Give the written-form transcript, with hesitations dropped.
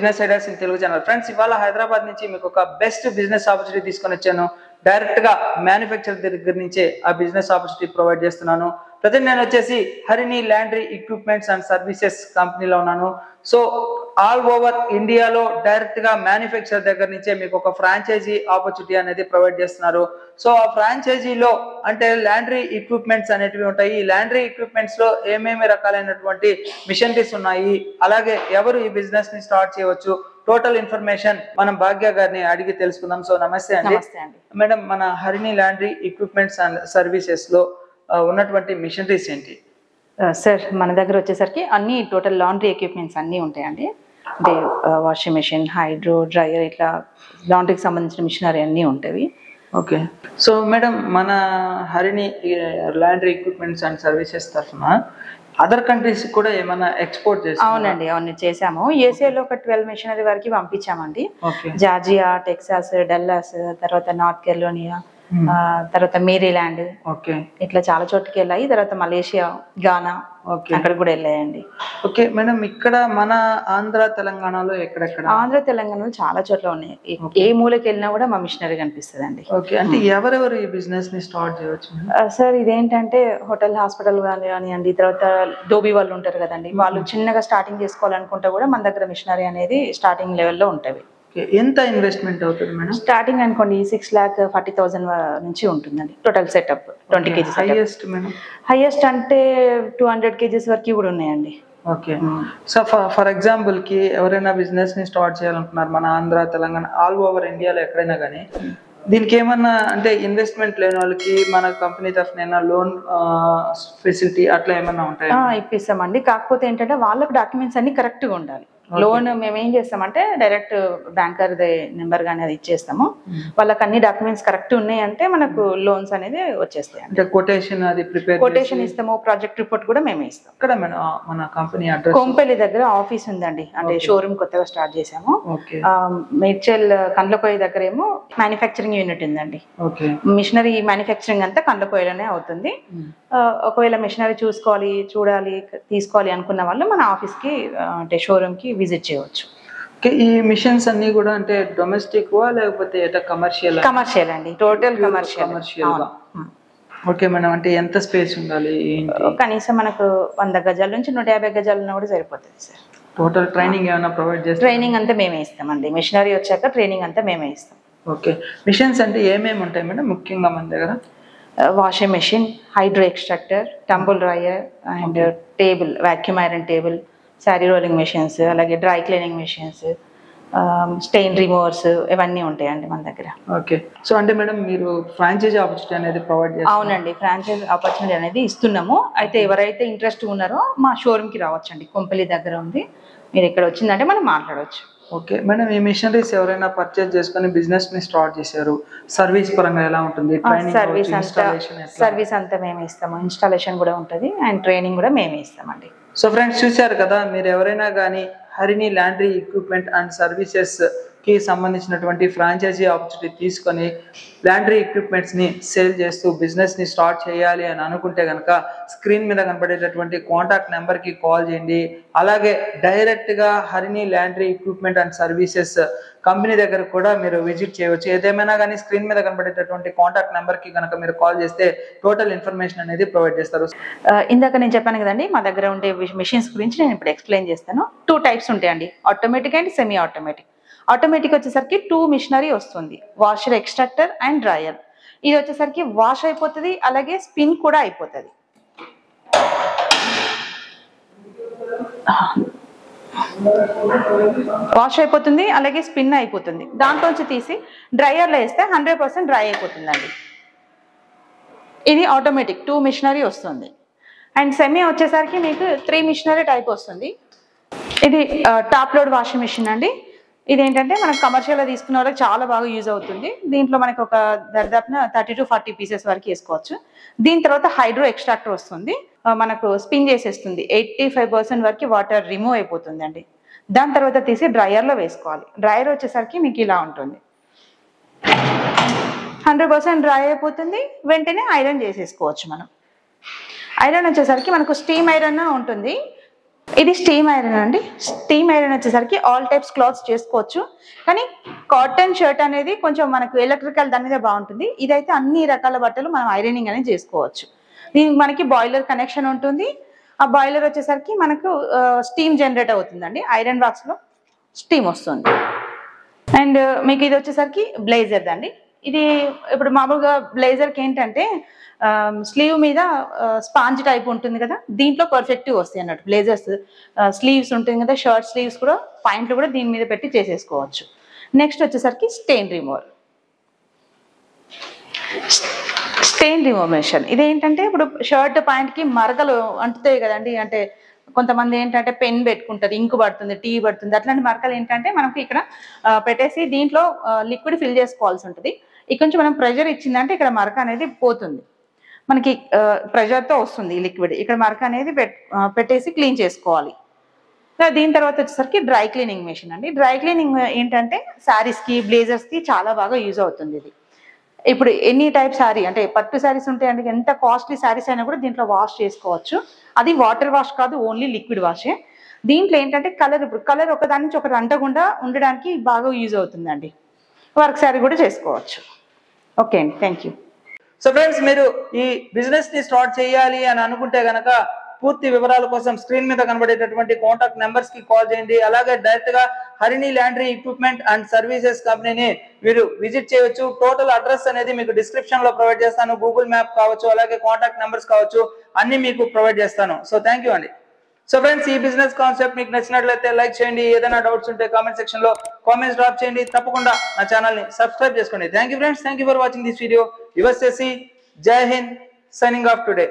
Business ideas in Telugu channel. Friends, ఇవాళ హైదరాబాద్ నుంచి మీకు ఒక బెస్ట్ బిజినెస్ ఆపర్చునిటీ తీసుకొని వచ్చాను. డైరెక్ట్ గా మ్యానుఫ్యాక్చర్ దగ్గర నుంచే ఆ బిజినెస్ ఆపర్చునిటీ ప్రొవైడ్ చేస్తున్నాను. ప్రజెంట్ నేను వచ్చేసి Harini laundry equipments and services కంపెనీలో ఉన్నాను. సో ఆల్ ఓవర్ ఇండియాలో డైరెక్ట్ గా మ్యానుఫ్యాక్చర్ దగ్గర నుంచే మీకు ఒక ఫ్రాంచైజీ ఆపర్చునిటీ అనేది ప్రొవైడ్ చేస్తున్నారు. సో ఆ ఫ్రాంచైజీలో అంటే లాండ్రీ ఎక్విప్మెంట్స్ అనేటివి ఉంటాయి. ఈ లాండ్రీ ఎక్విప్మెంట్స్ లో ఏమేమి రకాలైనటువంటి మిషనరీస్ ఉన్నాయి, అలాగే ఎవరు ఈ బిజినెస్ ని స్టార్ట్ చేయవచ్చు, టోటల్ ఇన్ఫర్మేషన్ మనం భాగ్య గారిని అడిగి తెలుసుకుందాం. సో నమస్తే అండి. మేడం, మన Harini laundry equipments and services లో ఉన్నటువంటి మిషనరీస్ ఏంటి? సార్, మన దగ్గర వచ్చేసరికి అన్ని టోటల్ లాండ్రీ ఎక్విప్మెంట్స్ అన్నీ ఉంటాయండి. అంటే వాషింగ్ మెషిన్, హైడ్రో, డ్రైయర్, ఇట్లా లాండ్రీకి సంబంధించిన మిషనరీ అన్నీ ఉంటాయి. ఓకే. సో మేడం, మన Harini laundry equipments and services తరఫున అదర్ కంట్రీస్ కూడా ఏమైనా ఎక్స్పోర్ట్ చేస్తాం? అవునండి, అవును చేసాము. యూఎస్ఏలో ఒక 12 మిషనరీ వరకు పంపించామండి. జార్జియా, టెక్సాస్, డల్లాస్, తర్వాత నార్త్ కెరోలినా, తర్వాత మేరీల్యాండ్, ఓకే, ఇట్లా చాలా చోట్లకి వెళ్ళాయి. తర్వాత మలేషియా, గానా, అక్కడ కూడా వెళ్ళాయండి. ఓకే మేడం, ఇక్కడ మన ఆంధ్ర తెలంగాణలో ఎక్కడెక్కడ? ఆంధ్ర తెలంగాణలో చాలా చోట్ల ఉన్నాయి. ఏ మూలకి వెళ్ళినా కూడా మా మిషనరీ కనిపిస్తుంది అండి. ఓకే, అంటే ఎవరెవరు ఈ బిజినెస్ ని స్టార్ట్ చేయవచ్చు? సార్, ఇదేంటంటే హోటల్, హాస్పిటల్ కానివ్వండి, తర్వాత దోబీ వాళ్ళు ఉంటారు కదండి, వాళ్ళు చిన్నగా స్టార్టింగ్ చేసుకోవాలనుకుంటే కూడా మన దగ్గర మిషనరీ అనేది స్టార్టింగ్ లెవెల్లో ఉంటుంది. ఎంత ఇన్వెస్ట్మెంట్ అవుతుంది మేడం? స్టార్టింగ్ అనుకోండి 6,40,000 నుంచి ఉంటుందండి total setup. 20 kgs. Highest madam? Highest అంటే 200 kgs వరకు కూడా ఉన్నాయండి. ఓకే. సో ఫర్ ఎగ్జాంపుల్ కి ఎవరైనా బిజినెస్ ని స్టార్ట్ చేయాలనుకున్నారు మన ఆంధ్ర, తెలంగాణ, ఆల్ ఓవర్ ఇండియాలో ఎక్కడైనా కానీ, దీనికి ఏమన్నా అంటే ఇన్వెస్ట్మెంట్ లేని వాళ్ళకి మన కంపెనీ తరఫున లోన్ ఫెసిలిటీ అట్లా ఏమన్నా ఉంటాయా? ఇప్పిస్తామండి. కాకపోతే ఏంటంటే వాళ్ళకి డాక్యుమెంట్స్ అన్ని కరెక్ట్ గా ఉండాలి. లోన్ మేము ఏం చేస్తామంటే డైరెక్ట్ బ్యాంకర్ నెంబర్ గానీ అది ఇచ్చేస్తాము. వాళ్ళకి అన్ని డాక్యుమెంట్స్ కరెక్ట్ ఉన్నాయంటే మనకు లోన్స్ అనేది వచ్చేస్తాయి. అంటే కొటేషన్ అది కొటేషన్ ఇస్తాము. ప్రాజెక్ట్ రిపోర్ట్ కూడా మేమే ఇస్తాం. ఇక్కడ మన కంపెనీ అడ్రస్ కొంపల్లి దగ్గర ఆఫీస్ ఉందండి. అంటే షోరూమ్ కొత్తగా స్టార్ట్ చేసాము. మేడ్చల్ కండ్లకోయ దగ్గర ఏమో మ్యానుఫ్యాక్చరింగ్ యూనిట్ ఉందండి. మిషనరీ మ్యానుఫ్యాక్చరింగ్ అంతా కండ్లకోయలోనే అవుతుంది. ఒకవేళ మిషనరీ చూడాలి, తీసుకోవాలి అనుకున్న వాళ్ళు మన ఆఫీస్ కి అంటే షోరూమ్ కి విజిట్ చేయవచ్చు. ఈ మిషన్స్ అన్ని కూడా అంటే డొమెస్టిక్ లేకపోతే కమర్షియల్? కమర్షియల్ అండి, టోటల్ కమర్షియల్. ఓకే మేడం, అంటే ఎంత స్పేస్ ఉండాలి? కనీసం మనకు 100 గజాల నుంచి 150 గజాలు కూడా సరిపోతుంది సార్. టోటల్ ట్రైనింగ్ ఏమైనా ప్రొవైడ్ చేస్తాం? ట్రైనింగ్ అంతా మేమే ఇస్తామండి. మిషనరీ వచ్చాక ట్రైనింగ్ అంతా మేమే ఇస్తాం. ఓకే. మిషన్స్ అంటే ఏమేమి ఉంటాయి మేడం ముఖ్యంగా మన దగ్గర? Washing machine, hydro extractor, tumble dryer and table, vacuum iron table, sari rolling machines, అలాగే dry cleaning machines, stain removers, ఇవన్నీ ఉంటాయండి మన దగ్గర. ఓకే. సో అంటే మేడం, మీరు ఫ్రాంచైజీ ఆపర్చునిటీ అనేది ప్రొవైడ్ చేస్తారు? అవునండి, ఫ్రాంచైజీ ఆపర్చునిటీ అనేది ఇస్తున్నాము. అయితే ఎవరైతే ఇంట్రెస్ట్ ఉన్నారో మా షోరూమ్కి రావచ్చండి. కొంపల్లి దగ్గర ఉంది. మీరు ఇక్కడ వచ్చిందంటే మనం మాట్లాడవచ్చు. ఓకే మేడం, ఈ మిషనరీస్ ఎవరైనా పర్చేజ్ చేసుకుని బిజినెస్ ని స్టార్ట్ చేశారు, సర్వీస్ పరంగా ఎలా ఉంటుంది? సర్వీస్ అంతా మేమే ఇస్తాము. ఇన్స్టాలేషన్ కూడా ఉంటుంది అండ్ ట్రైనింగ్ కూడా మేమే ఇస్తామండి. సో ఫ్రెండ్స్, చూశారు కదా, మీరు ఎవరైనా కానీ Harini laundry equipment and services కి సంబంధించినటువంటి ఫ్రాంచైజీ ఆపర్చునిటీ తీసుకొని లాండ్రీ ఎక్విప్మెంట్స్ ని సేల్ చేస్తూ బిజినెస్ ని స్టార్ట్ చేయాలి అని అనుకుంటే కనుక స్క్రీన్ మీద కనబడేటటువంటి కాంటాక్ట్ నెంబర్ కి కాల్ చేయండి. అలాగే డైరెక్ట్ గా Harini laundry equipment and services company దగ్గర కూడా మీరు విజిట్ చేయవచ్చు. ఏదేమైనా కానీ స్క్రీన్ మీద కనబడేటటువంటి కాంటాక్ట్ నెంబర్ కి కనుక మీరు కాల్ చేస్తే టోటల్ ఇన్ఫర్మేషన్ అనేది ప్రొవైడ్ చేస్తారు. ఇందాక నేను చెప్పాను కదండి, మా దగ్గర ఉండే మిషన్స్ గురించి నేను ఇప్పుడు ఎక్స్ప్లెయిన్ చేస్తాను. 2 టైప్స్ ఉంటాయండి, automatic and semi automatic. Automatic వచ్చేసరికి 2 మిషనరీ వస్తుంది, వాషర్, ఎక్స్ట్రాక్టర్ అండ్ డ్రైయర్. ఇది వచ్చేసరికి వాష్ అయిపోతుంది, అలాగే స్పిన్ కూడా అయిపోతుంది. వాష్ అయిపోతుంది, అలాగే స్పిన్ అయిపోతుంది. దాంట్లోంచి తీసి డ్రైయర్లో వేస్తే 100% డ్రై అయిపోతుందండి. ఇది ఆటోమేటిక్ 2 మిషనరీ వస్తుంది. అండ్ సెమీ వచ్చేసరికి మీకు 3 మిషనరీ టైప్ వస్తుంది. ఇది టాప్ లోడ్ వాషింగ్ మిషన్ అండి. ఇదేంటంటే మనకు కమర్షియల్గా తీసుకున్న వాళ్ళకి చాలా బాగా యూజ్ అవుతుంది. దీంట్లో మనకు ఒక దరిదాపున 30 to 40 పీసెస్ వరకు వేసుకోవచ్చు. దీని తర్వాత హైడ్రో ఎక్స్ట్రాక్టర్ వస్తుంది. మనకు స్పిన్ చేసేస్తుంది. 85% వరకు వాటర్ రిమూవ్ అయిపోతుంది అండి. దాని తర్వాత తీసి డ్రైయర్లో వేసుకోవాలి. డ్రైయర్ వచ్చేసరికి మీకు ఇలా ఉంటుంది. 100% డ్రై అయిపోతుంది. వెంటనే ఐరన్ చేసేసుకోవచ్చు మనం. ఐరన్ వచ్చేసరికి మనకు స్టీమ్ ఐరన్ ఉంటుంది. ఇది స్టీమ్ ఐరన్ అండి. స్టీమ్ ఐరన్ వచ్చేసరికి ఆల్ టైప్స్ క్లాత్స్ చేసుకోవచ్చు, కానీ కాటన్ షర్ట్ అనేది కొంచెం మనకు ఎలక్ట్రికల్ దాని మీద బాగుంటుంది. ఇదైతే అన్ని రకాల బట్టలు మనం ఐరనింగ్ అనేది చేసుకోవచ్చు. దీనికి మనకి బాయిలర్ కనెక్షన్ ఉంటుంది. ఆ బాయిలర్ వచ్చేసరికి మనకు స్టీమ్ జనరేట్ అవుతుందండి. ఐరన్ బాక్స్ లో స్టీమ్ వస్తుంది. అండ్ మీకు ఇది వచ్చేసరికి బ్లేజర్ దండి. ఇది ఇప్పుడు మామూలుగా బ్లేజర్కి ఏంటంటే స్లీవ్ మీద స్పాంజ్ టైప్ ఉంటుంది కదా, దీంట్లో పర్ఫెక్ట్గా వస్తాయి అన్నట్టు. బ్లేజర్స్ స్లీవ్స్ ఉంటుంది కదా, షర్ట్ స్లీవ్స్ కూడా పాయింట్లు కూడా దీని మీద పెట్టి చేసేసుకోవచ్చు. నెక్స్ట్ వచ్చేసరికి stain remover. Stain remove machine ఇదేంటంటే ఇప్పుడు షర్ట్ పాయింట్కి మరకలు అంటుతాయి కదండి. అంటే కొంతమంది ఏంటంటే పెన్ పెట్టుకుంటారు, ఇంకు పడుతుంది, టీ పడుతుంది, అట్లాంటి మరకలు ఏంటంటే మనకి ఇక్కడ పెట్టేసి దీంట్లో లిక్విడ్ ఫిల్ చేసుకోవాల్సి ఉంటుంది. ఇక్కడ నుంచి మనం ప్రెషర్ ఇచ్చిందంటే ఇక్కడ మరక అనేది పోతుంది. మనకి ప్రెషర్తో వస్తుంది ఈ లిక్విడ్. ఇక్కడ మరక అనేది పెట్టేసి క్లీన్ చేసుకోవాలి. దీని తర్వాత వచ్చేసరికి డ్రై క్లీనింగ్ మెషిన్ అండి. డ్రై క్లీనింగ్ ఏంటంటే శారీస్కి, బ్లేజర్స్కి చాలా బాగా యూజ్ అవుతుంది ఇది. ఇప్పుడు ఎనీ టైప్ శారీ అంటే పట్టు శారీస్ ఉంటాయండి, ఎంత కాస్ట్లీ శారీస్ అయినా కూడా దీంట్లో వాష్ చేసుకోవచ్చు. అది వాటర్ వాష్ కాదు, ఓన్లీ లిక్విడ్ వాషే. దీంట్లో ఏంటంటే కలర్, ఇప్పుడు కలర్ ఒకదాని నుంచి ఒకటి అంటకుండా ఉండడానికి బాగా యూజ్ అవుతుందండి. వర్క్ శారీ కూడా చేసుకోవచ్చు. ఓకే అండి, థ్యాంక్ యూ. సో ఫ్రెండ్స్, మీరు ఈ బిజినెస్ ని స్టార్ట్ చేయాలి అని అనుకుంటే గనక పూర్తి వివరాల కోసం స్క్రీన్ మీద కనబడేటటువంటి కాంటాక్ట్ నెంబర్స్ కి కాల్ చేయండి. అలాగే డైరెక్ట్ గా Harini laundry equipment and services కంపెనీని మీరు విజిట్ చేయొచ్చు. టోటల్ అడ్రస్ అనేది మీకు డిస్క్రిప్షన్ లో ప్రొవైడ్ చేస్తాను. గూగుల్ మ్యాప్ కావచ్చు, అలాగే కాంటాక్ట్ నెంబర్స్ కావచ్చు, అన్ని మీకు ప్రొవైడ్ చేస్తాను. సో థ్యాంక్ యూ అండి. సో ఫ్రెండ్స్, ఈ బిజినెస్ కాన్సెప్ట్ మీకు నచ్చినట్లయితే లైక్ చేయండి. ఏదైనా డౌట్స్ ఉంటే కామెంట్ సెక్షన్ లో కామెంట్స్ డ్రాప్ చేయండి. తప్పకుండా నా ఛానల్ ని సబ్స్క్రైబ్ చేసుకోండి. Thank you friends, thank you for watching this video. Your చేసి జై హింద్, సైనింగ్ ఆఫ్ టుడే.